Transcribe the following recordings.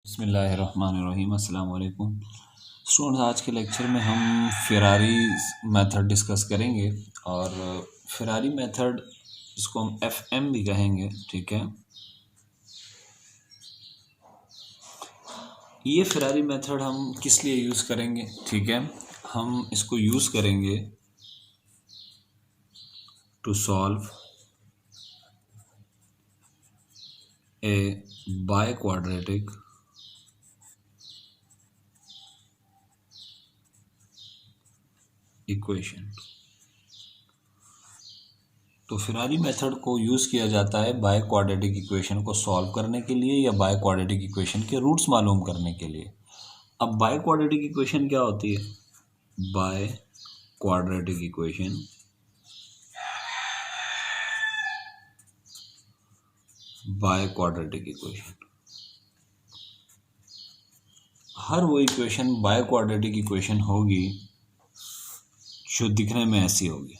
बिस्मिल्लाहिर्रहमानिर्रहीम। अस्सलाम वालेकुम स्टूडेंट्स। आज के लेक्चर में हम फेरारी मेथड डिस्कस करेंगे और फेरारी मेथड इसको हम एफएम भी कहेंगे। ठीक है, ये फेरारी मेथड हम किस लिए यूज़ करेंगे? ठीक है, हम इसको यूज़ करेंगे to solve a biquadratic equation. तो फेरारी मेथड को यूज़ किया जाता है बाय क्वाड्रेटिक इक्वेशन को सॉल्व करने के लिए या बाय क्वाड्रेटिक इक्वेशन के रूट्स मालूम करने के लिए। अब बाय क्वाड्रेटिक इक्वेशन क्या होती है? बाय क्वाड्रेटिक इक्वेशन हर वो इक्वेशन बाय क्वाड्रेटिक इक्वेशन होगी जो दिखने में ऐसी होगी।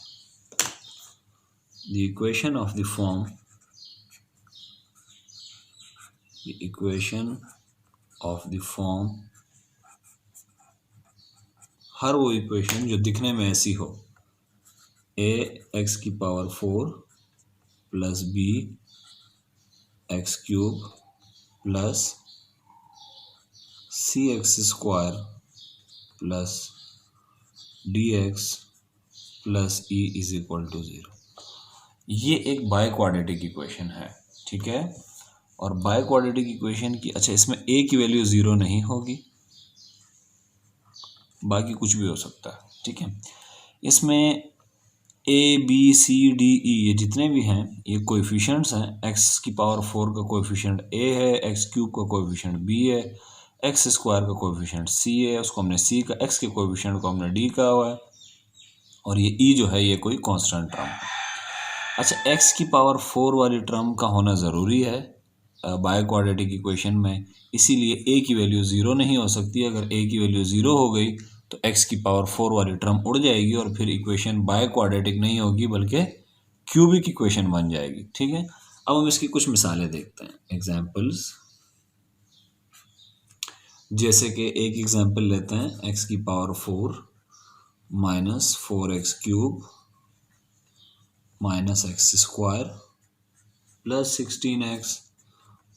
The equation of the form हर वो इक्वेशन जो दिखने में ऐसी हो। a x की power 4 plus b x cube plus c x square plus dx plus e is equal to 0। ये एक बाय क्वाड्रेटिक इक्वेशन है। ठीक है, और बाय क्वाड्रेटिक इक्वेशन की इसमें a की वैल्यू 0 नहीं होगी, बाकी कुछ भी हो सकता है। ठीक है, इसमें a b c d e ये जितने भी हैं ये कोएफिशिएंट्स हैं। x की पावर 4 का कोएफिशिएंट a है, x क्यूब का कोएफिशिएंट b है, x स्क्वायर का कोएफिशिएंट c है, उसको हमने c का x के कोएफिशिएंट को हमने d कहा हुआ है, और ये e जो है ये कोई कांस्टेंट टर्म है। x की पावर 4 वाली टर्म का होना ज़रूरी है बाय क्वाड्रेटिक इक्वेशन में, इसीलिए a की वैल्यू 0 नहीं हो सकती। अगर a की वैल्यू 0 हो गई तो x की पावर 4 वाली टर्म उड़ जाएगी और फिर इक्वेशन बाय क्वाड्रेटिक नहीं होगी बल्कि क्यूबिक इक्वेशन बन जाएगी। ठीक है, अब हम इसकी कुछ मिसालें देखते हैं, एग्जांपल्स। जैसे कि एक एग्जांपल लेते हैं, x की power 4 minus 4x cube minus x square plus 16x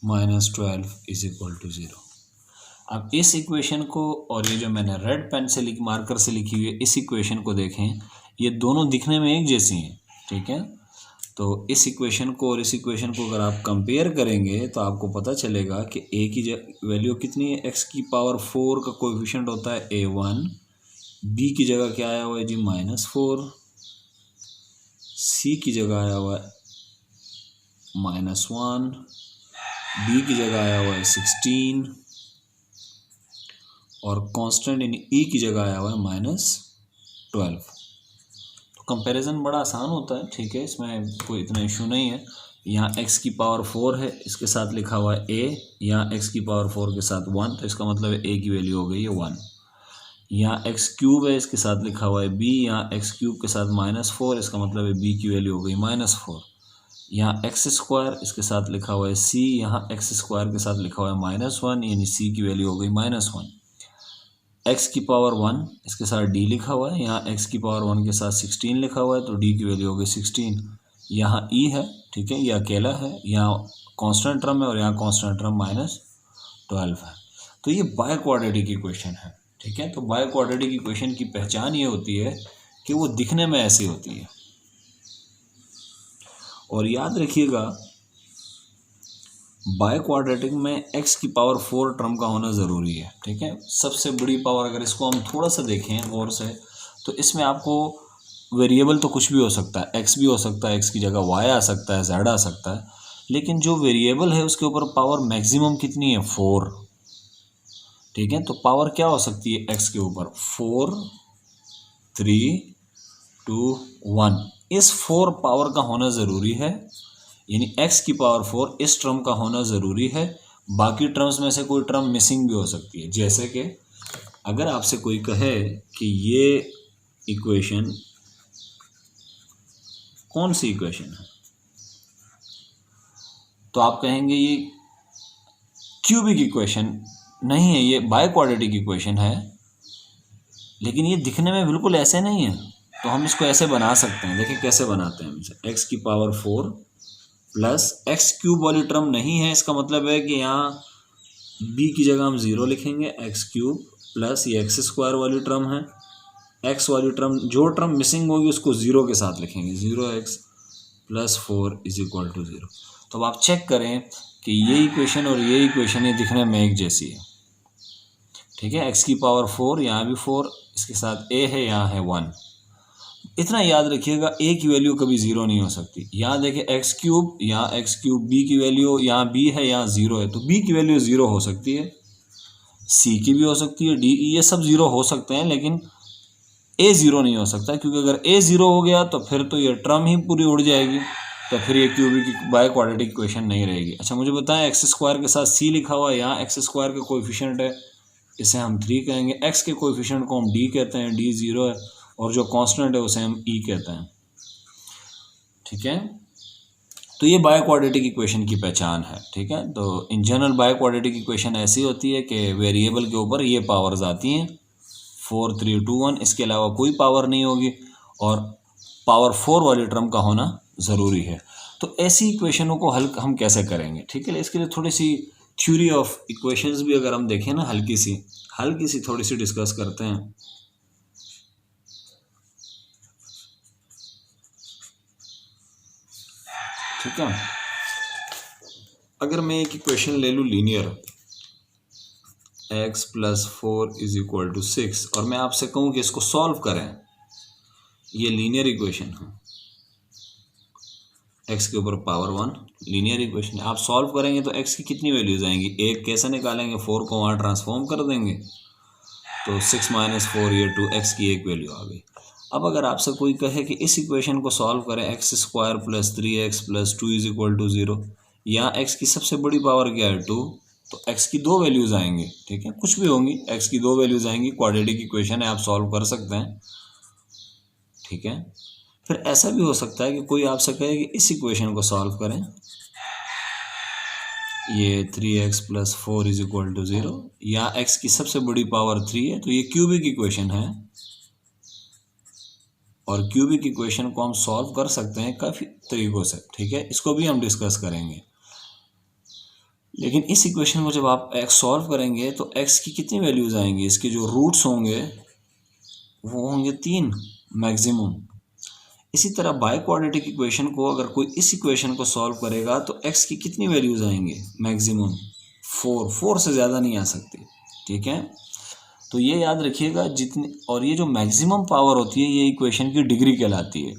minus 12 is equal to 0। अब इस इक्वेशन को और ये जो मैंने रेड पेन से मार्कर से लिखी हुई है इस इक्वेशन को देखें, ये दोनों दिखने में एक जैसी हैं। ठीक है, तो इस इक्वेशन को और इस इक्वेशन को अगर आप कंपेयर करेंगे तो आपको पता चलेगा कि a की वैल्यू कितनी है। x की पावर 4 का कोएफिशिएंट होता है a1, b की जगह क्या आया हुआ है जी -4, c की जगह आया हुआ है -1, d की जगह आया हुआ है 16 और कांस्टेंट इन e की जगह आया हुआ है -12। तो कंपैरिजन बड़ा आसान होता है। ठीक है, इसमें कोई इतना इशू नहीं है। यहाँ x की पावर 4 है, इसके साथ लिखा हुआ है a, यहाँ x की पावर 4 के साथ 1, तो इसका मतलब है a की वैल्यू हो गई है 1। यहाँ x क्यूब है, इसके साथ लिखा हुआ है b, यहाँ x क्यूब के साथ -4, इसका मतलब है b की वैल्यू हो गई -4। यहाँ एक्स स्क्वायर, इसके साथ लिखा हुआ है c, यहाँ एक्स स्क्वायर के साथ लिखा हुआ है -1, यानी c की वैल्यू हो गई -1। x की पावर 1, इसके साथ d लिखा हुआ है, यहाँ x की पावर 1 के साथ 16 लिखा हुआ है, तो d की वैल्यू हो गई 16। यहाँ e है, ठीक है, ये अकेला है, यहाँ कांस्टेंट टर्म है और यहाँ कांस्टेंट टर्म -12 है। तो ये बाय क्वाड्रेटिक इक्वेशन है। ठीक है, तो बाय क्वाड्रेटिक इक्वेशन की पहचान ये होती है कि वो दिखने में ऐसी होती है। और याद रखिएगा बाय क्वाड्रेटिक में x की पावर 4 टर्म का होना ज़रूरी है। ठीक है, सबसे बड़ी पावर अगर इसको हम थोड़ा सा देखें गौर से तो इसमें आपको वेरिएबल तो कुछ भी हो सकता है, x भी हो सकता है, x की जगह y आ सकता है, z आ सकता है, लेकिन जो वेरिएबल है उसके ऊपर पावर मैक्सिमम कितनी है? 4। ठीक है, तो पावर क्या हो सकती है x के ऊपर? 4, 3, 2, 1। इस 4 पावर का होना ज़रूरी है, यानी x की पावर 4 इस टर्म का होना ज़रूरी है। बाकी टर्म्स में से कोई टर्म मिसिंग भी हो सकती है। जैसे कि अगर आपसे कोई कहे कि ये इक्वेशन कौन सी इक्वेशन है, तो आप कहेंगे ये क्यूबिक इक्वेशन नहीं है, ये बाय क्वाड्रेटिक इक्वेशन है, लेकिन ये दिखने में बिल्कुल ऐसे नहीं है। तो हम इसको ऐसे बना सकते हैं, देखिए कैसे बनाते हैं हम इसे। एक्स की पावर 4 प्लस एक्स क्यूब वाली टर्म नहीं है, इसका मतलब है कि यहाँ बी की जगह हम 0 लिखेंगे, एक्स क्यूब प्लस ये एक्स स्क्वायर वाली टर्म है, एक्स वाली टर्म जो टर्म मिसिंग होगी उसको 0 के साथ लिखेंगे, 0x plus 4 is equal to 0। तो अब आप चेक करें कि ये इक्वेशन और ये इक्वेशन ये दिखने में एक जैसी है, ठीक है। एक्स की पावर 4, यहाँ भी 4, इसके साथ a है, यहाँ है 1। इतना याद रखिएगा, a की वैल्यू कभी 0 नहीं हो सकती। यहाँ देखिए एक्स क्यूब, यहाँ एक्स क्यूब, b की वैल्यू, यहाँ b है, यहाँ 0 है, तो b की वैल्यू 0 हो सकती है, c की भी हो सकती है, d, e, ये सब 0 हो सकते हैं, लेकिन a 0 नहीं हो सकता, क्योंकि अगर a 0 हो गया तो फिर तो ये टर्म ही पूरी उड़ जाएगी, तो फिर ये क्यूबिक बाय क्वाड्रेटिक इक्वेशन नहीं रहेगी। अच्छा मुझे बताएं, एक्स स्क्वायर के साथ c लिखा हुआ है, यहाँ एक्स स्क्वायर का कोएफिशिएंट है, इसे हम 3 कहेंगे, x के कोएफिशिएंट को हम d कहते हैं, d 0 है, और जो कांस्टेंट है उसे हम e कहते हैं, ठीक है। तो ये बाय क्वाड्रेटिक इक्वेशन की पहचान है, ठीक है। तो in general by quadratic equation ऐसी होती है कि वेरिएबल के ऊपर ये पावर्स आती हैं, 4 3 2 1, इसके अलावा कोई पावर नहीं होगी, और पावर 4 वाली टर्म का होना ज़रूरी है। तो ऐसी इक्वेशनों को हल हम कैसे करेंगे, ठीक है। इसके लिए थोड़ी सी थ्योरी ऑफ इक्वेशंस भी अगर हम देखें ना, हल्की सी थोड़ी सी डिस्कस करते हैं। ठीक है, अगर मैं एक इक्वेशन ले लूँ linear, x plus 4 is equal to 6, और मैं आपसे कहूँ कि इसको सॉल्व करें, ये लीनियर इक्वेशन है, x के ऊपर पावर 1 लीनियर इक्वेशन है। आप सॉल्व करेंगे तो x की कितनी वैल्यूज आएंगी, एक कैसे निकालेंगे, 4 को वहाँ ट्रांसफॉर्म कर देंगे, तो 6 माइनस 4 ये 2x की एक वैल्यू आ गई। अब अगर आपसे कोई कहे कि इस इक्वेशन को सॉल्व करें, x square plus 3x plus 2 is equal to 0, यहाँ x की सबसे बड़ी पावर क्या है 2, तो x की 2 वैल्यूज़ आएंगी, ठीक है, कुछ भी होंगी, x की 2 वैल्यूज़ आएंगी, क्वाड्रेटिक इक्वेशन है, आप सॉल्व कर सकते हैं, ठीक है। फिर ऐसा भी हो सकता है कि कोई आपसे कहे कि इस इक्वेशन को सॉल्व करें, ये 3x plus 4 is equal to 0, या x की सबसे बड़ी पावर 3 है, तो ये क्यूबिक इक्वेशन है, और क्यूबिक इक्वेशन को हम सॉल्व कर सकते हैं काफ़ी तरीक़ों से, ठीक है, इसको भी हम डिस्कस करेंगे। लेकिन इस इक्वेशन को जब आप x सॉल्व करेंगे तो x की कितनी वैल्यूज़ आएंगी, इसके जो रूट्स होंगे वो होंगे 3 मैक्सिमम। इसी तरह बाय क्वाड्रेटिक इक्वेशन को अगर कोई इस इक्वेशन को सॉल्व करेगा तो x की कितनी वैल्यूज़ आएंगे, मैक्सिमम 4 से ज़्यादा नहीं आ सकती, ठीक है। तो ये याद रखिएगा जितनी, और ये जो मैक्सिमम पावर होती है ये इक्वेशन की डिग्री कहलाती है।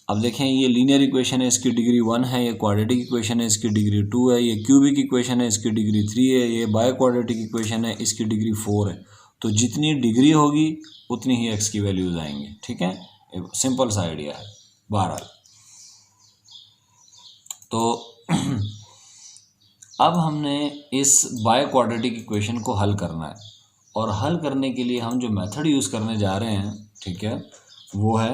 अब देखें, ये लीनियर इक्वेशन है, इसकी डिग्री 1 है, ये क्वाड्रेटिक इक्वेशन है, इसकी डिग्री 2 है, ये क्यूबिक इक्वेशन है, इसकी डिग्री 3 है, ये बाय क्वाड्रेटिक इक्वेशन है, इसकी डिग्री 4 है। तो जितनी डिग्री होगी उतनी ही x की वैल्यूज आएंगे, ठीक है, सिंपल सा आइडिया है बहरहाल। तो अब हमने इस बाय क्वाड्रेटिक इक्वेशन को हल करना है, और हल करने के लिए हम जो मेथड यूज़ करने जा रहे हैं, ठीक है, वो है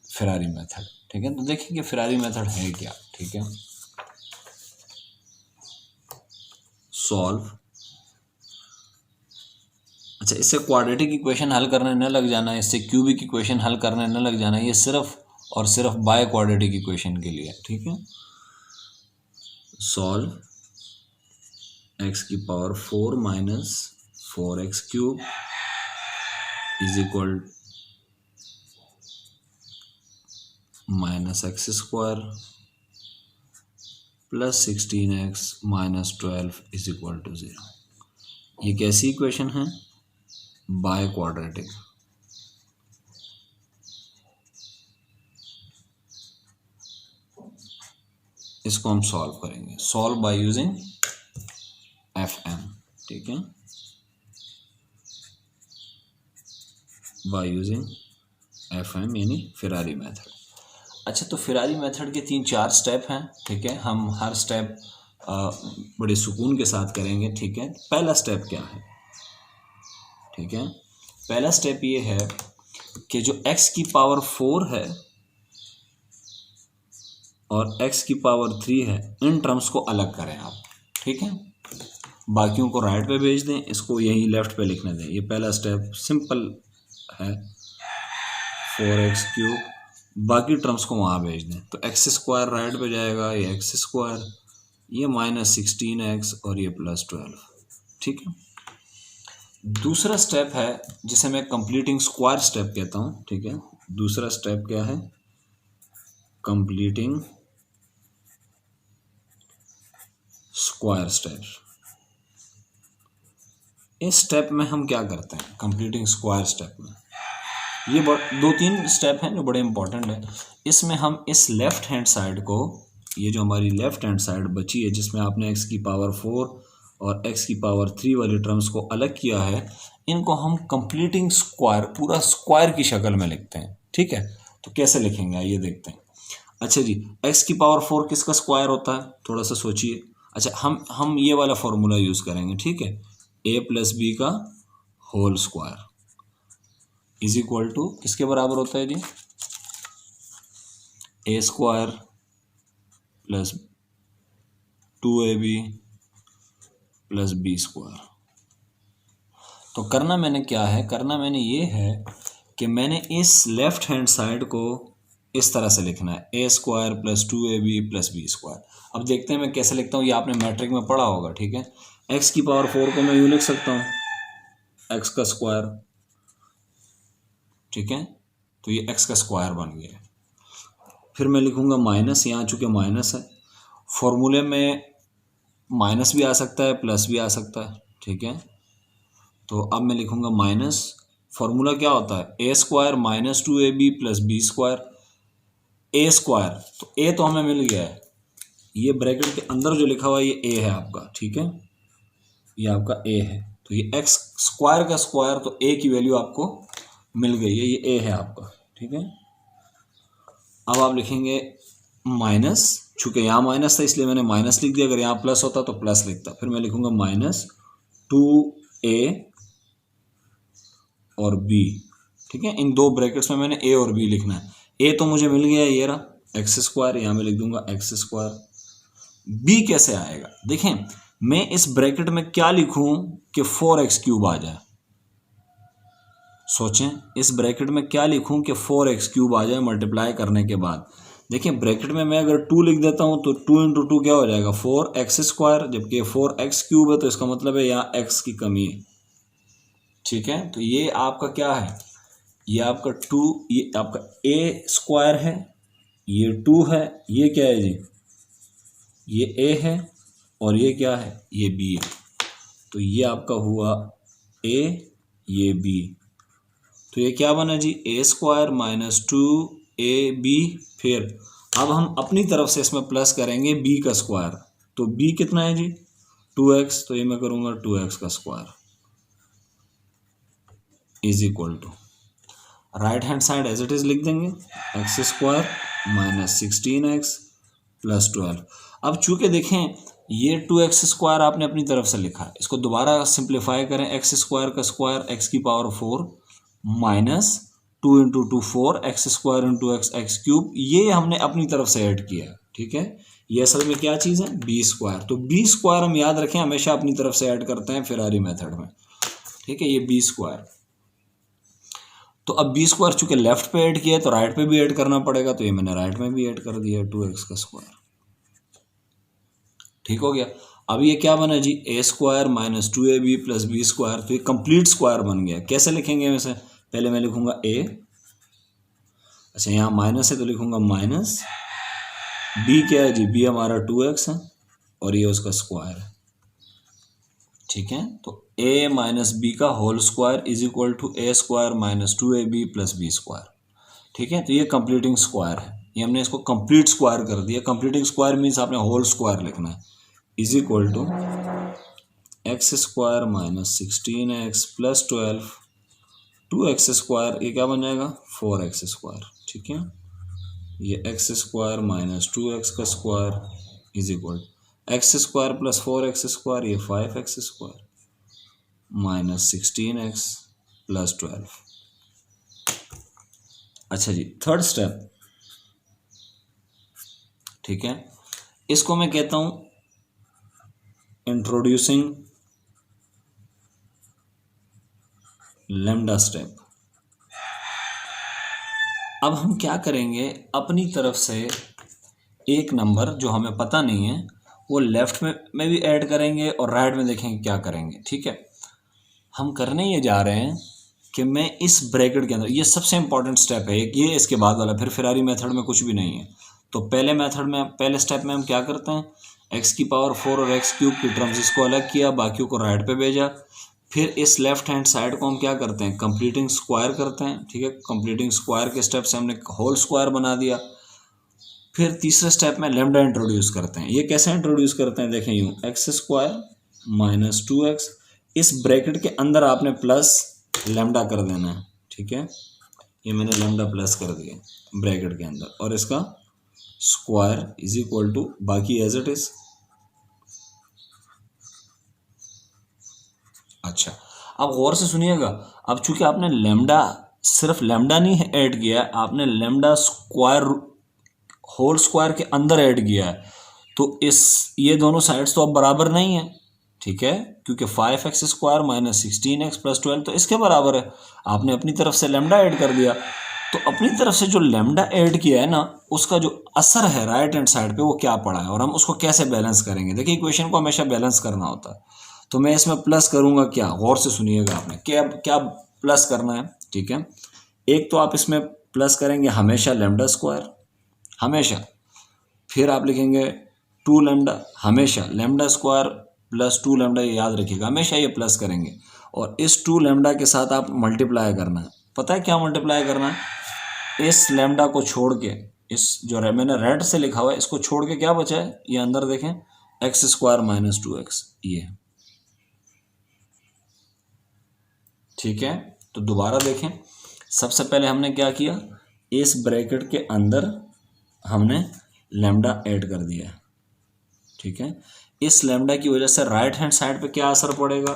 फेरारी मेथड, ठीक है। तो देखिए फेरारी मेथड है क्या, ठीक है। सॉल्व, अच्छा इससे क्वाड्रेटिक इक्वेशन हल करने न लग जाना, इससे क्यूबिक इक्वेशन हल करने न लग जाना, ये सिर्फ और सिर्फ बाय क्वाड्रेटिक इक्वेशन के लिए, ठीक है। सॉल्व x की power 4 minus 4x cube is equal minus x square plus 16x minus 12 is equal to 0। ये कैसी इक्वेशन है, बाय क्वाड्रेटिक। इसको हम सॉल्व करेंगे, सॉल्व बाय यूजिंग FM, ठीक है, बाय यूजिंग FM यानी फेरारी मेथड। अच्छा, तो फेरारी मेथड के 3-4 स्टेप हैं, ठीक है, हम हर स्टेप बड़े सुकून के साथ करेंगे, ठीक है। पहला स्टेप क्या है, ठीक है, पहला स्टेप ये है कि जो x की पावर 4 है और x की पावर 3 है, इन टर्म्स को अलग करें आप, ठीक है। बाकियों को राइट पे भेज दें, इसको यहीं लेफ्ट पे लिखने दें। ये पहला स्टेप सिंपल है, 4x3, बाकी टर्म्स को वहाँ भेज दें। तो x² राइट पे जाएगा, ये x², ये -16x और ये +12। ठीक है। दूसरा स्टेप है जिसे मैं कंप्लीटिंग स्क्वायर स्टेप कहता हूँ। ठीक है, दूसरा स्टेप क्या है? Completing square step. इस स्टेप में हम क्या करते हैं? कंप्लीटिंग स्क्वायर स्टेप में ये 2-3 स्टेप हैं जो बड़े इंपॉर्टेंट है। इसमें हम इस लेफ्ट हैंड साइड को, ये जो हमारी लेफ्ट हैंड साइड बची है जिसमें आपने x⁴ और x⁴ वाली टर्म्स को अलग किया है, इनको हम कंप्लीटिंग स्क्वायर, पूरा स्क्वायर की शक्ल में लिखते हैं। ठीक है, तो कैसे लिखेंगे आइए देखते हैं। अच्छा जी, x⁴ किसका स्क्वायर होता है? थोड़ा सा सोचिए। अच्छा, हम ये वाला फॉर्मूला यूज़ करेंगे। ठीक है, a + b का whole square is equal to किसके बराबर होता है जी? a² + 2ab + b²। तो करना मैंने क्या है? करना मैंने ये है कि मैंने इस लेफ्ट हैंड साइड को इस तरह से लिखना है, a² + 2ab + b²। अब देखते हैं मैं कैसे लिखता हूँ। ये आपने मैट्रिक में पढ़ा होगा। ठीक है, x⁴ को मैं यूँ लिख सकता हूँ, x का स्क्वायर। ठीक है, तो ये x का स्क्वायर बन गया। फिर मैं लिखूँगा माइनस, यहाँ चूँकि माइनस है, फॉर्मूले में माइनस भी आ सकता है, प्लस भी आ सकता है। ठीक है, तो अब मैं लिखूँगा माइनस, फॉर्मूला क्या होता है? a² - 2ab + b²। a², तो a तो हमें मिल गया है, ये ब्रैकेट के अंदर जो लिखा हुआ है ये a है आपका। ठीक है, ये आपका a है, तो ये x² का स्क्वायर, तो a की वैल्यू आपको मिल गई है, ये a है आपका। ठीक है, अब आप लिखेंगे माइनस, चूँकि यहाँ माइनस था इसलिए मैंने माइनस लिख दिया, अगर यहाँ प्लस होता तो प्लस लिखता। फिर मैं लिखूँगा -2a और b। ठीक है, इन दो ब्रैकेट्स में मैंने a और b लिखना है। a तो मुझे मिल गया, ये रहा x², यहाँ मैं लिख दूंगा x²। b कैसे आएगा? देखें, मैं इस ब्रैकेट में क्या लिखूं कि 4x³ आ जाए। सोचें, इस ब्रैकेट में क्या लिखूं कि 4x³ आ जाए मल्टीप्लाई करने के बाद। देखिए, ब्रैकेट में मैं अगर 2 लिख देता हूं तो 2 × 2 क्या हो जाएगा? 4x², जबकि 4x³ है तो इसका मतलब है यहाँ x की कमी है। ठीक है, तो ये आपका क्या है? ये आपका 2, ये आपका a² है, ये 2 है, ये क्या है जी? ये a है, और ये क्या है? ये b है। तो ये आपका हुआ a, ये b, तो ये क्या बना जी? a² - 2ab। फिर अब हम अपनी तरफ से इसमें प्लस करेंगे b का स्क्वायर, तो b कितना है जी? 2x, तो ये मैं करूँगा 2x का square is equal to, right hand side as it is लिख देंगे, x² - 16x + 12। अब चूंकि देखें ये 2x² आपने अपनी तरफ से लिखा, इसको दोबारा सिंप्लीफाई करें, x² का square x⁴ minus 2 × 2 4, x² × x³ ये हमने अपनी तरफ से ऐड किया। ठीक है, ये असल में क्या चीज़ है? b²। तो b² हम याद रखें हमेशा अपनी तरफ से ऐड करते हैं फेरारी मेथड में। ठीक है, ये b²। तो अब b² चूंकि लेफ्ट पे ऐड किया है तो राइट पे भी ऐड करना पड़ेगा, तो ये मैंने राइट में भी ऐड कर दिया, 2x का स्क्वायर। ठीक हो गया। अब ये क्या बना जी? a² - 2ab + b², तो ये कंप्लीट स्क्वायर बन गया। कैसे लिखेंगे वैसे? पहले मैं लिखूंगा a, अच्छा यहाँ माइनस है तो लिखूंगा माइनस, b क्या है जी? b हमारा 2x है और ये उसका स्क्वायर है। ठीक है, तो a - b का whole square is equal to a² - 2ab + b²। ठीक है, तो ये कंप्लीटिंग स्क्वायर है, ये हमने इसको कंप्लीट स्क्वायर कर दिया। कंप्लीटिंग स्क्वायर मीन्स आपने होल स्क्वायर लिखना है, is equal to x² - 16x + 12, 2x², ये क्या बन जाएगा? 4x²। ठीक है, ये x² - 2x का square is equal x² + 4x², ये 5x² - 16x + 12। अच्छा जी, थर्ड स्टेप। ठीक है, इसको मैं कहता हूं इंट्रोड्यूसिंग लैम्डा स्टेप। अब हम क्या करेंगे, अपनी तरफ से एक नंबर जो हमें पता नहीं है वो लेफ्ट में भी ऐड करेंगे और राइट में देखेंगे क्या करेंगे। ठीक है, हम करने ये जा रहे हैं कि मैं इस ब्रैकेट के अंदर, ये सबसे इंपॉर्टेंट स्टेप है ये इसके बाद वाला, फिर फेरारी मेथड में कुछ भी नहीं है। तो पहले मेथड में, पहले स्टेप में हम क्या करते हैं, एक्स की पावर 4 और एक्स क्यूब की टर्म्स इसको अलग किया, बाकियों को राइट पे भेजा। फिर इस लेफ्ट हैंड साइड को हम क्या करते हैं, कंप्लीटिंग स्क्वायर करते हैं। ठीक है, कंप्लीटिंग स्क्वायर के स्टेप से हमने होल स्क्वायर बना दिया। फिर तीसरे स्टेप में लैम्डा इंट्रोड्यूस करते हैं। ये कैसे इंट्रोड्यूस करते हैं, देखें यूँ, एक्स स्क्वायर माइनस 2x, इस ब्रैकेट के अंदर आपने प्लस लैम्डा कर देना है। ठीक है, ये मैंने लैम्डा प्लस कर दिया ब्रैकेट के अंदर, और इसका स्क्वायर इज इक्वल टू बाकी एज इट इज। अच्छा, अब गौर से सुनिएगा, अब चूंकि आपने लैम्डा, सिर्फ लैम्डा नहीं ऐड किया है, आपने लैम्डा स्क्वायर होल स्क्वायर के अंदर ऐड किया है, तो ये दोनों साइड्स तो अब बराबर नहीं है। ठीक है, क्योंकि 5x square minus 16x plus 12 तो इसके बराबर है। आपने अपनी तरफ से लैम्डा ऐड कर दिया, तो अपनी तरफ से जो लैम्डा ऐड किया है ना, उसका जो असर है राइट हैंड साइड पे वो क्या पड़ा है, और हम उसको कैसे बैलेंस करेंगे। देखिए, इक्वेशन को हमेशा बैलेंस करना होता है, तो मैं इसमें प्लस करूंगा क्या, गौर से सुनिएगा आपने क्या क्या प्लस करना है। ठीक है, एक तो आप इसमें प्लस करेंगे हमेशा लैम्डा स्क्वायर, हमेशा। फिर आप लिखेंगे 2 लैम्डा, हमेशा लैम्डा स्क्वायर प्लस 2 लैम्डा, ये याद रखिएगा, हमेशा ये प्लस करेंगे। और इस 2 लैम्डा के साथ आप मल्टीप्लाई करना है। पता है क्या मल्टीप्लाई करना है, इस लैम्डा को छोड़ के, इस जो मैंने रेड से लिखा हुआ है इसको छोड़ के क्या बचा है, ये अंदर देखें, एक्स स्क्वायर माइनस 2x, ये। ठीक है, तो दोबारा देखें, सबसे पहले हमने क्या किया, इस ब्रैकेट के अंदर हमने लैम्डा ऐड कर दिया। ठीक है, इस लैम्डा की वजह से राइट हैंड साइड पे क्या असर पड़ेगा,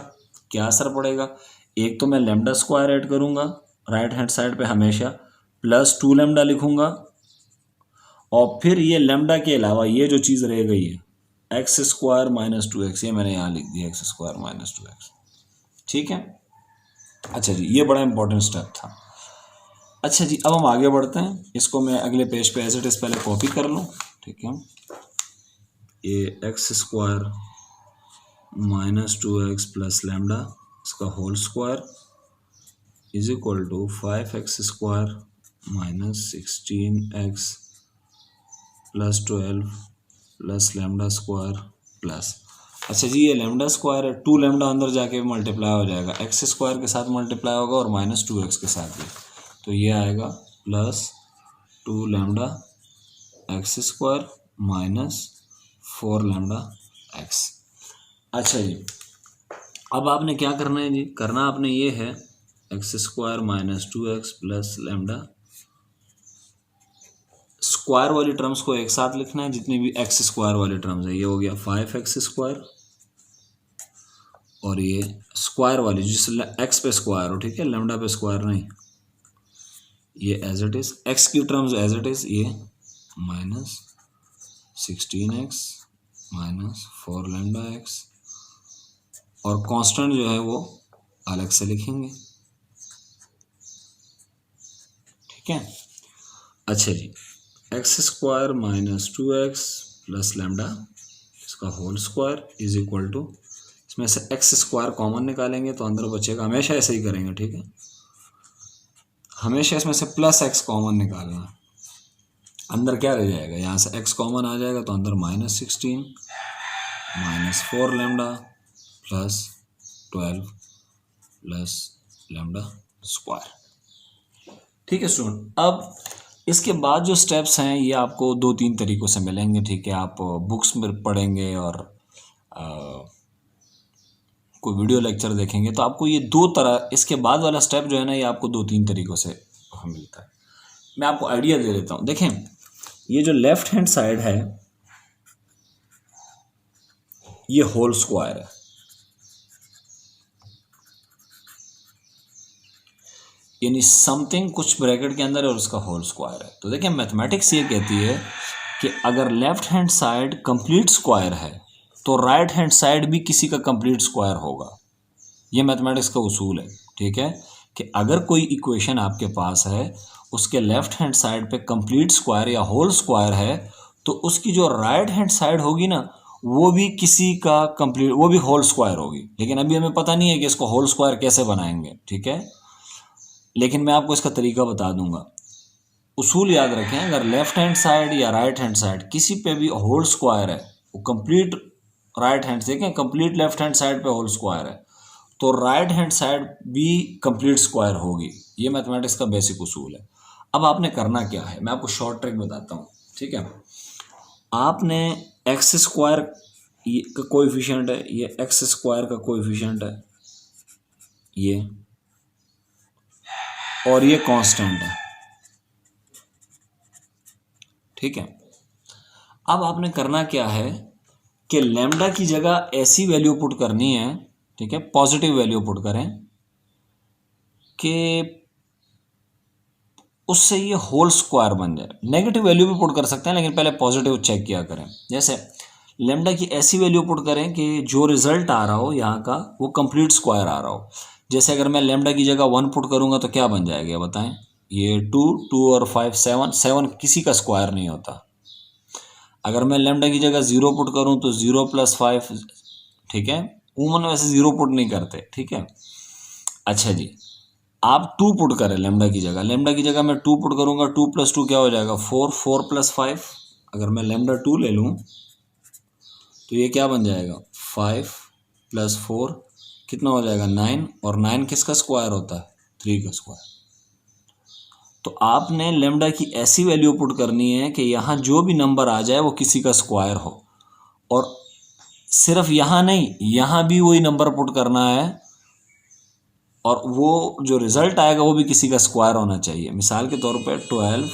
क्या असर पड़ेगा, एक तो मैं लैम्डा स्क्वायर ऐड करूंगा राइट हैंड साइड पे, हमेशा प्लस 2 लैम्डा लिखूंगा, और फिर ये लैम्डा के अलावा ये जो चीज़ रह गई है एक्स स्क्वायर माइनस 2x, ये मैंने यहाँ लिख दिया एक्स स्क्वायर माइनस 2x। ठीक है, अच्छा जी, ये बड़ा इंपॉर्टेंट स्टेप था। अच्छा जी, अब हम आगे बढ़ते हैं, इसको मैं अगले पेज पे एज इट इज पहले कॉपी कर लूँ। ठीक है, ये x square minus 2x plus lambda, इसका whole square is equal to 5x square minus 16x plus 12 plus lambda square plus, अच्छा जी, ये लैम्डा स्क्वायर है, 2 लैम्डा अंदर जाके मल्टीप्लाई हो जाएगा, एक्स स्क्वायर के साथ मल्टीप्लाई होगा और माइनस 2x के साथ भी, तो ये आएगा plus 2 lambda x square minus 4 lambda x. अच्छा जी, अब आपने क्या करना है जी, करना आपने ये है, x square minus 2x plus lambda, square वाली टर्म्स को एक साथ लिखना है, जितनी भी एक्स स्क्वायर वाली टर्म्स है, ये हो गया 5x स्क्वायर, और ये स्क्वायर वाली जिस एक्स पे स्क्वायर हो, ठीक है, लैम्डा पे स्क्वायर नहीं, ये एज इट इज, एक्स की टर्म्स एज इट इज, ये minus 16x minus 4 lambda x, और कांस्टेंट जो है वो अलग से लिखेंगे। ठीक है, अच्छा जी, x square minus 2x plus lambda, इसका whole square is equal to, इसमें से एक्स स्क्वायर कॉमन निकालेंगे तो अंदर बचेगा, हमेशा ऐसे ही करेंगे। ठीक है, हमेशा इसमें से प्लस एक्स कॉमन निकालना, अंदर क्या रह जाएगा, यहाँ से x कॉमन आ जाएगा तो अंदर minus 16 minus 4 lambda plus 12 plus lambda square. ठीक है स्टूडेंट, अब इसके बाद जो स्टेप्स हैं ये आपको 2-3 तरीक़ों से मिलेंगे। ठीक है, आप बुक्स में पढ़ेंगे और कोई वीडियो लेक्चर देखेंगे तो आपको ये 2 तरह, इसके बाद वाला स्टेप जो है ना, ये आपको 2-3 तरीक़ों से मिलता है। मैं आपको आइडिया दे देता हूँ। देखें, ये जो लेफ्ट हैंड साइड है ये होल स्क्वायर है, यानी समथिंग कुछ ब्रैकेट के अंदर है और उसका होल स्क्वायर है। तो देखिए, मैथमेटिक्स ये कहती है कि अगर left hand side complete square है तो राइट हैंड साइड भी किसी का कंप्लीट स्क्वायर होगा। ये मैथमेटिक्स का उसूल है। ठीक है, कि अगर कोई इक्वेशन आपके पास है उसके लेफ्ट हैंड साइड पे कंप्लीट स्क्वायर या होल स्क्वायर है तो उसकी जो राइट हैंड साइड होगी ना वो भी किसी का कंप्लीट वो भी होल स्क्वायर होगी। लेकिन अभी हमें पता नहीं है कि इसको होल स्क्वायर कैसे बनाएंगे, ठीक है, लेकिन मैं आपको इसका तरीका बता दूंगा। उसूल याद रखें, अगर लेफ्ट हैंड साइड या राइट हैंड साइड किसी पे भी होल स्क्वायर है, वो कंप्लीट राइट हैंड से, देखें कंप्लीट लेफ्ट हैंड साइड पे होल स्क्वायर है तो राइट हैंड साइड भी कंप्लीट स्क्वायर होगी। ये मैथमेटिक्स का बेसिक उसूल है। अब आपने करना क्या है, मैं आपको शॉर्ट ट्रिक बताता हूँ, ठीक है। आपने एक्स स्क्वायर का कोएफिशिएंट है, ये एक्स स्क्वायर का कोएफिशिएंट है ये, और ये कांस्टेंट है, ठीक है। अब आपने करना क्या है कि लैम्डा की जगह ऐसी वैल्यू पुट करनी है, ठीक है, पॉजिटिव वैल्यू पुट करें कि उससे ये होल स्क्वायर बन जाए। नेगेटिव वैल्यू भी पुट कर सकते हैं लेकिन पहले पॉजिटिव चेक किया करें। जैसे लैम्डा की ऐसी वैल्यू पुट करें कि जो रिजल्ट आ रहा हो यहाँ का वो कंप्लीट स्क्वायर आ रहा हो। जैसे अगर मैं लैम्डा की जगह 1 पुट करूँगा तो क्या बन जाएगा बताएं, ये 2, 2 और 5 7, 7 किसी का स्क्वायर नहीं होता। अगर मैं लैम्डा की जगह 0 पुट करूँ तो 0 + 5, ठीक है, उमन वैसे 0 पुट नहीं करते, ठीक है। अच्छा जी, आप 2 पुट करें लैम्डा की जगह, लैम्डा की जगह मैं 2 पुट करूंगा, 2 + 2 क्या हो जाएगा 4, 4 + 5, अगर मैं लैम्डा 2 ले लूँ तो ये क्या बन जाएगा 5 + 4 कितना हो जाएगा 9, और 9 किसका स्क्वायर होता है 3 का स्क्वायर। तो आपने लैम्डा की ऐसी वैल्यू पुट करनी है कि यहाँ जो भी नंबर आ जाए वो किसी का स्क्वायर हो, और सिर्फ यहाँ नहीं यहाँ भी वही नंबर पुट करना है, और वो जो रिजल्ट आएगा वो भी किसी का स्क्वायर होना चाहिए। मिसाल के तौर पे 12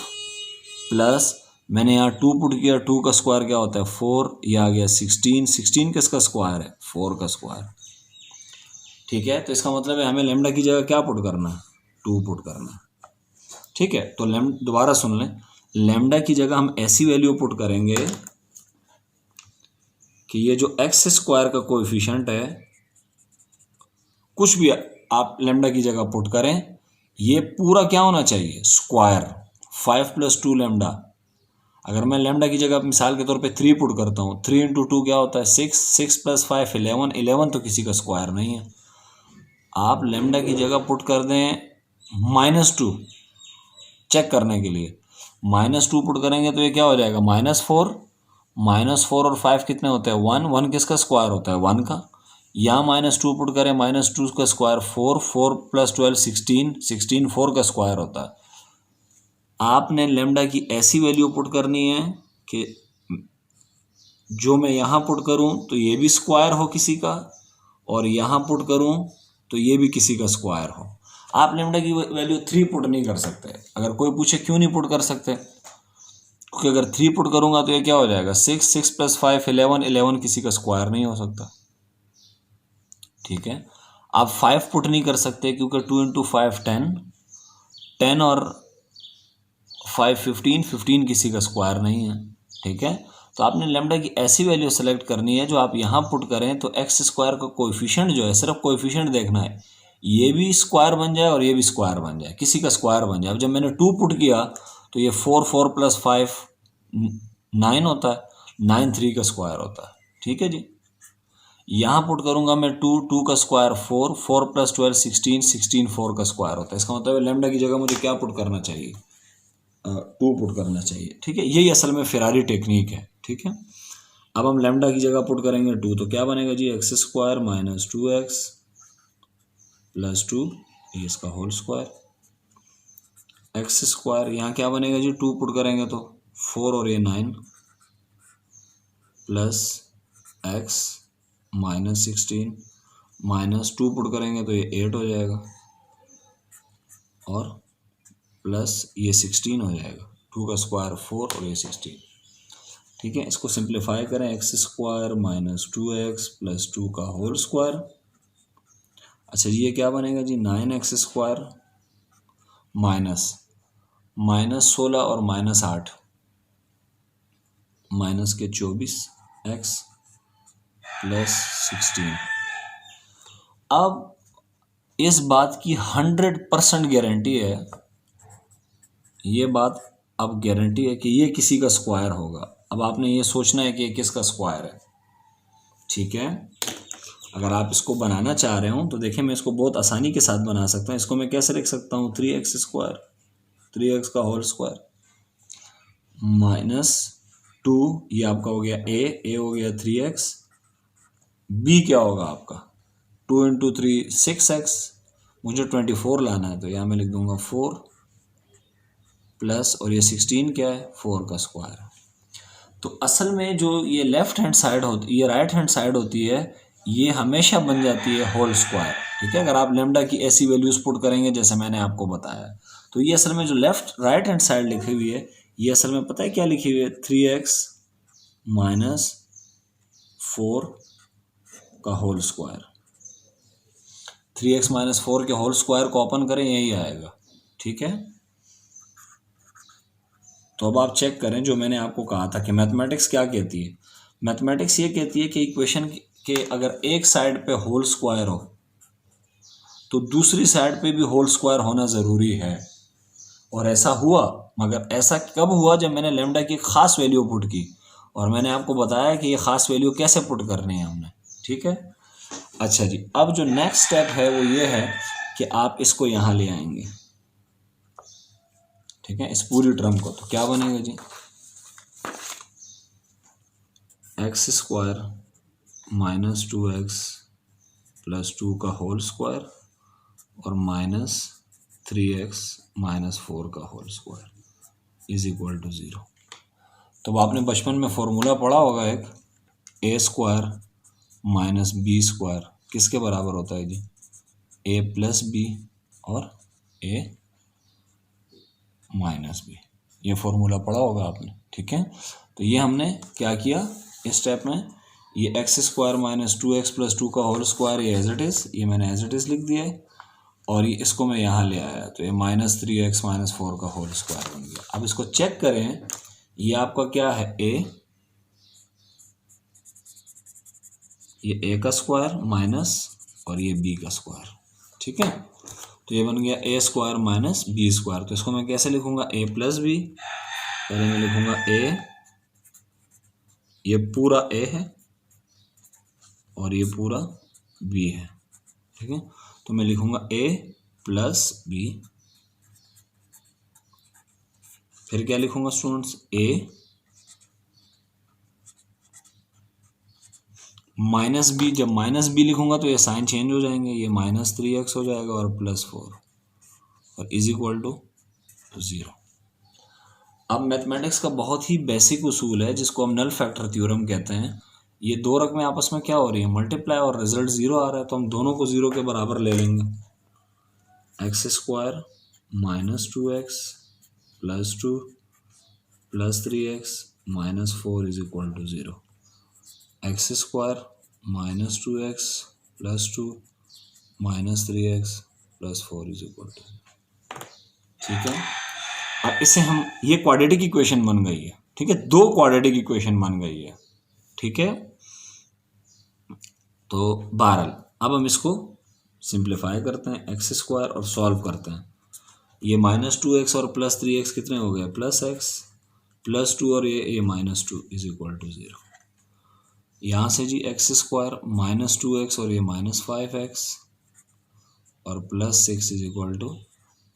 प्लस मैंने यहाँ 2 पुट किया, 2 का स्क्वायर क्या होता है 4, ये आ गया 16, 16 किसका स्क्वायर है 4 का स्क्वायर, ठीक है। तो इसका मतलब है हमें लैम्डा की जगह क्या पुट करना है 2 पुट करना है, ठीक है। तो दोबारा सुन लें, लैम्डा की जगह हम ऐसी वैल्यू पुट करेंगे कि ये जो एक्स स्क्वायर का कोएफिशिएंट है कुछ भी आप लैम्डा की जगह पुट करें ये पूरा क्या होना चाहिए स्क्वायर। 5 + 2 लैम्डा, अगर मैं लैम्डा की जगह मिसाल के तौर पे 3 पुट करता हूँ, 3 × 2 क्या होता है 6, 6 + 5 11, 11 तो किसी का स्क्वायर नहीं है। आप लैम्डा की जगह पुट कर दें -2 चेक करने के लिए, -2 पुट करेंगे तो ये क्या हो जाएगा -4, -4 और 5 कितने होते हैं 1, 1 किसका स्क्वायर होता है 1 का। यहाँ -2 पुट करें, -2 का स्क्वायर 4, 4 + 12 16, 16 4 का स्क्वायर होता है। आपने लैम्डा की ऐसी वैल्यू पुट करनी है कि जो मैं यहाँ पुट करूँ तो ये भी स्क्वायर हो किसी का, और यहाँ पुट करूँ तो ये भी किसी का स्क्वायर हो। आप लैम्डा की वैल्यू 3 पुट नहीं कर सकते। अगर कोई पूछे क्यों नहीं पुट कर सकते, क्योंकि अगर 3 पुट करूँगा तो ये क्या हो जाएगा 6, 6 + 5 11, 11 किसी का स्क्वायर नहीं हो सकता, ठीक है। आप 5 पुट नहीं कर सकते क्योंकि 2 × 5 10, 10 और 5 15, 15 किसी का स्क्वायर नहीं है, ठीक है। तो आपने लैम्डा की ऐसी वैल्यू सेलेक्ट करनी है जो आप यहाँ पुट करें तो एक्स स्क्वायर का कोएफिशिएंट जो है सिर्फ कोएफिशिएंट देखना है, ये भी स्क्वायर बन जाए और ये भी स्क्वायर बन जाए, किसी का स्क्वायर बन जाए। अब जब मैंने 2 पुट किया तो ये 4, 4 + 5 9 होता है, 9 3 का स्क्वायर होता है, ठीक है जी। यहाँ पुट करूंगा मैं 2, 2 का स्क्वायर 4, 4 + 12 16, 16 4 का स्क्वायर होता है। इसका मतलब लैम्डा की जगह मुझे क्या पुट करना चाहिए 2 पुट करना चाहिए, ठीक है। यही असल में फेरारी टेक्निक है, ठीक है। अब हम लैम्डा की जगह पुट करेंगे 2 तो क्या बनेगा जी x² - 2x + 2, ये इसका होल स्क्वायर, x² यहाँ क्या बनेगा जी 2 पुट करेंगे तो 4 और ये 9 प्लस x -16 -2 पुट करेंगे तो ये 8 हो जाएगा, और प्लस ये 16 हो जाएगा, 2 का स्क्वायर 4 और ये 16, ठीक है। इसको सिंप्लीफाई करें x² - 2x + 2 का होल स्क्वायर। अच्छा जी ये क्या बनेगा जी 9x² -16 और -8 -24x + 16। अब इस बात की 100% गारंटी है, ये बात अब गारंटी है कि ये किसी का स्क्वायर होगा। अब आपने ये सोचना है कि ये किसका स्क्वायर है, ठीक है। अगर आप इसको बनाना चाह रहे हो तो देखिए मैं इसको बहुत आसानी के साथ बना सकता हूँ। इसको मैं कैसे लिख सकता हूँ, 3x स्क्वायर, 3x का होल स्क्वायर माइनस 2, ये आपका हो गया ए हो गया 3x, बी क्या होगा आपका 2 इंटू 3 6x, मुझे 24 लाना है तो यहाँ मैं लिख दूंगा 4 प्लस, और ये 16 क्या है 4 का स्क्वायर। तो असल में जो ये लेफ्ट हैंड साइड होती, ये राइट हैंड साइड होती है, ये हमेशा बन जाती है होल स्क्वायर, ठीक है। अगर आप लेमडा की ऐसी वैल्यूज पुट करेंगे जैसे मैंने आपको बताया, तो ये असल में जो लेफ्ट राइट हैंड साइड लिखी हुई है, ये असल में पता है क्या लिखी हुई है, 3x माइनस 4 का होल स्क्वायर। 3x माइनस 4 के होल स्क्वायर को ओपन करें, यही आएगा, ठीक है। तो अब आप चेक करें जो मैंने आपको कहा था कि मैथमेटिक्स क्या कहती है। मैथमेटिक्स ये कहती है कि इक्वेशन के अगर एक साइड पे होल स्क्वायर हो तो दूसरी साइड पे भी होल स्क्वायर होना ज़रूरी है। और ऐसा हुआ, मगर ऐसा कब हुआ, जब मैंने लेमडा की ख़ास वैल्यू पुट की, और मैंने आपको बताया कि ये ख़ास वैल्यू कैसे पुट करनी है हमने, ठीक है। अच्छा जी, अब जो नेक्स्ट स्टेप है वो ये है कि आप इसको यहाँ ले आएंगे, ठीक है, इस पूरी टर्म को। तो क्या बनेगा जी, x square minus 2x plus 2 का होल स्क्वायर और माइनस 3x माइनस 4 का whole square is equal to 0। तो आपने बचपन में फॉर्मूला पढ़ा होगा एक, a square minus b square किसके बराबर होता है जी, ए प्लस बी और ए माइनस बी। ये फॉर्मूला पढ़ा होगा आपने, ठीक है। तो ये हमने क्या किया इस स्टेप में, ये x square minus 2x plus 2 का होल स्क्वायर, ये एज इट इज़, ये मैंने एज इट इज़ लिख दिया है, और ये इसको मैं यहाँ ले आया तो ये माइनस 3x माइनस 4 का होल स्क्वायर बन गया। अब इसको चेक करें, ये आपका क्या है, ये a का स्क्वायर माइनस और ये b का स्क्वायर, ठीक है। तो ये बन गया a square minus b square. तो इसको मैं कैसे लिखूंगा, a प्लस बी, पहले मैं लिखूंगा a, ये पूरा a है और ये पूरा b है, ठीक है। तो मैं लिखूंगा a प्लस b, फिर क्या लिखूंगा स्टूडेंट्स, a माइनस बी। जब माइनस बी लिखूंगा तो ये साइन चेंज हो जाएंगे, ये माइनस 3x हो जाएगा और प्लस 4 और इज इक्वल टू 0। अब मैथमेटिक्स का बहुत ही बेसिक उसूल है जिसको हम नल फैक्टर थ्योरम कहते हैं। ये दो रकमें आपस में क्या हो रही है, मल्टीप्लाई, और रिजल्ट 0 आ रहा है, तो हम दोनों को 0 के बराबर ले लेंगे। X square minus 2x plus 2 plus 3x minus 4 is equal to 0। X square minus 2x plus 2 minus 3x plus 4 is equal to, ठीक है। अब इसे हम, ये क्वाड्रेटिक इक्वेशन बन गई है, ठीक है, दो क्वाड्रेटिक इक्वेशन बन गई है, ठीक है। तो बहरहाल अब हम इसको सिंप्लीफाई करते हैं, एक्स स्क्वायर, और सॉल्व करते हैं। ये माइनस 2x और प्लस 3x कितने हो गए, प्लस x प्लस 2 और ये माइनस 2 इज इक्वल टू 0। यहाँ से जी एक्स स्क्वायर माइनस 2x और ये माइनस 5x और प्लस 6 इज इक्वल टू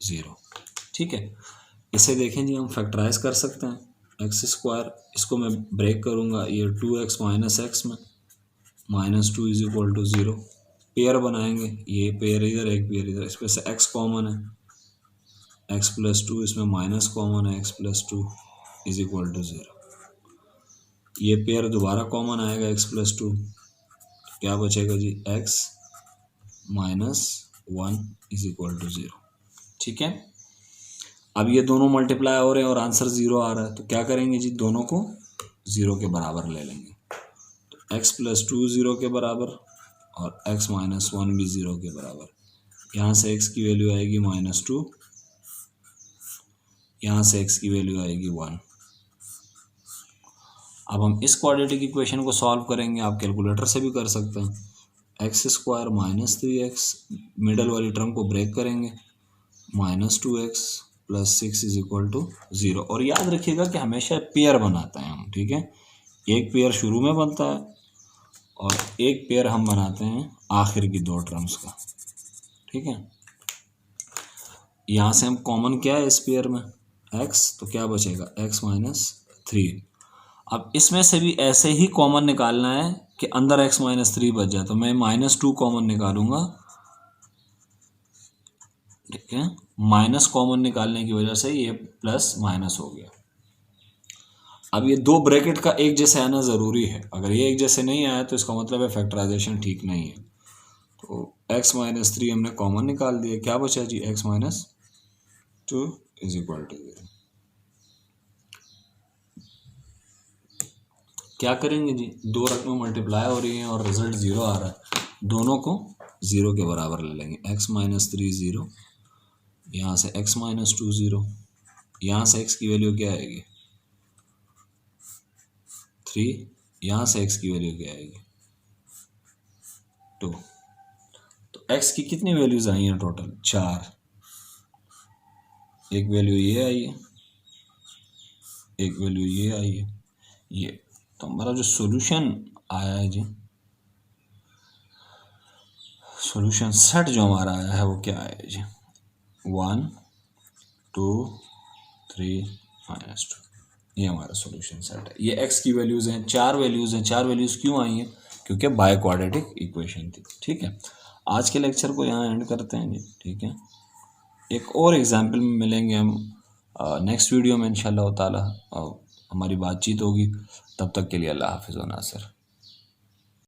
0, ठीक है। इसे देखें जी, हम फैक्टराइज कर सकते हैं। एक्स स्क्वायर, इसको मैं ब्रेक करूँगा, ये 2x माइनस एक्स में minus 2 is equal to 0। Pair बनाएंगे, ये पेयर इधर एक पेयर इधर, इसमें से x कॉमन है, x प्लस 2, इसमें माइनस कॉमन है, x plus 2 is equal to 0। ये पेयर दोबारा कॉमन आएगा, x प्लस 2, क्या बचेगा जी, x minus 1 is equal to 0, ठीक है। अब ये दोनों मल्टीप्लाई हो रहे हैं और आंसर 0 आ रहा है, तो क्या करेंगे जी, दोनों को 0 के बराबर ले लेंगे। तो x प्लस 2 0 के बराबर और x माइनस 1 भी 0 के बराबर। यहाँ से x की वैल्यू आएगी माइनस 2, यहाँ से x की वैल्यू आएगी 1। अब हम इस क्वाड्रेटिक इक्वेशन को सॉल्व करेंगे, आप कैलकुलेटर से भी कर सकते हैं। X square minus 3x, middle वाली टर्म को ब्रेक करेंगे, -2x plus 6 is equal to 0। और याद रखिएगा कि हमेशा पेयर बनाते हैं हम, ठीक है, एक पेयर शुरू में बनता है और एक पेयर हम बनाते हैं आखिर की दो टर्म्स का, ठीक है। यहाँ से हम कॉमन क्या है इस पेयर में, x, तो क्या बचेगा x माइनस 3। अब इसमें से भी ऐसे ही कॉमन निकालना है कि अंदर x माइनस 3 बच जाए, तो मैं -2 कॉमन निकालूंगा, ठीक है। माइनस कॉमन निकालने की वजह से ये प्लस माइनस हो गया। अब ये दो ब्रैकेट का एक जैसे आना ज़रूरी है, अगर ये एक जैसे नहीं आया तो इसका मतलब है फैक्टराइजेशन ठीक नहीं है। तो x माइनस 3 हमने कॉमन निकाल दिया, क्या बचा जी, x minus 2 is equal to 0। क्या करेंगे जी, दो रकमें मल्टीप्लाई हो रही हैं और रिजल्ट 0 आ रहा है, दोनों को 0 के बराबर ले लेंगे। x माइनस 3 0, यहाँ से x माइनस 2 0, यहाँ से x की वैल्यू क्या आएगी 3, यहाँ से x की वैल्यू क्या आएगी 2। तो x की कितनी वैल्यूज आई हैं टोटल, 4। एक वैल्यू ये आई है, एक वैल्यू ये आई है, ये। तो हमारा जो सॉल्यूशन आया है जी, सॉल्यूशन सेट जो हमारा आया है वो क्या आया जी, 1 2 3 -2, ये हमारा सॉल्यूशन सेट है। ये x की वैल्यूज़ हैं, 4 वैल्यूज़ हैं। 4 वैल्यूज़ क्यों आई हैं, क्योंकि बाय क्वाड्रेटिक इक्वेशन थी, ठीक है। आज के लेक्चर को यहाँ एंड करते हैं जी, ठीक है। एक और एग्जाम्पल में मिलेंगे हम नेक्स्ट वीडियो में इंशाल्लाह ताला, हमारी बातचीत होगी। तब तक के लिए अल्लाह हाफिज़ व नासिर।